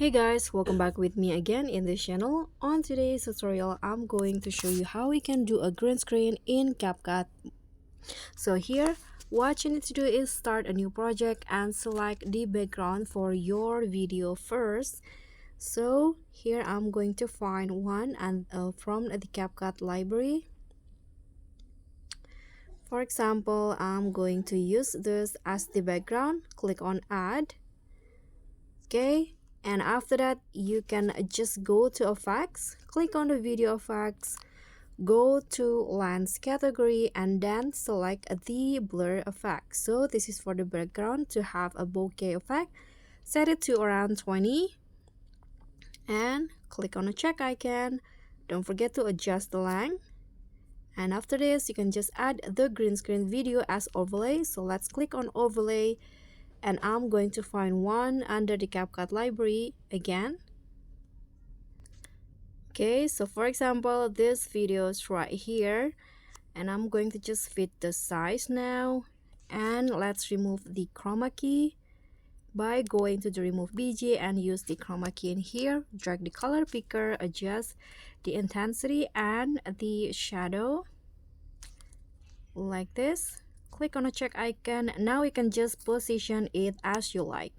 Hey guys, welcome back with me again in this channel. On today's tutorial, I'm going to show you how we can do a green screen in CapCut. So here, what you need to do is start a new project and select the background for your video first. So here I'm going to find one and from the CapCut library. For example, I'm going to use this as the background. Click on add. Okay, and after that you can just go to effects, click on the video effects, go to lens category, and then select the blur effect. So this is for the background to have a bokeh effect. Set it to around 20 and click on the check icon. Don't forget to adjust the length. And after this you can just add the green screen video as overlay. So let's click on overlay, and I'm going to find one under the CapCut library again. Okay, so for example, this video is right here, and I'm going to just fit the size now. And let's remove the chroma key by going to the remove BG and use the chroma key in here. Drag the color picker, adjust the intensity and the shadow like this. Click on the check icon. Now you can just position it as you like.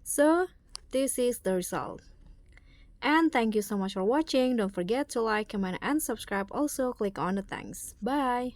So this is the result. And thank you so much for watching. Don't forget to like, comment, and subscribe. Also click on the thanks. Bye.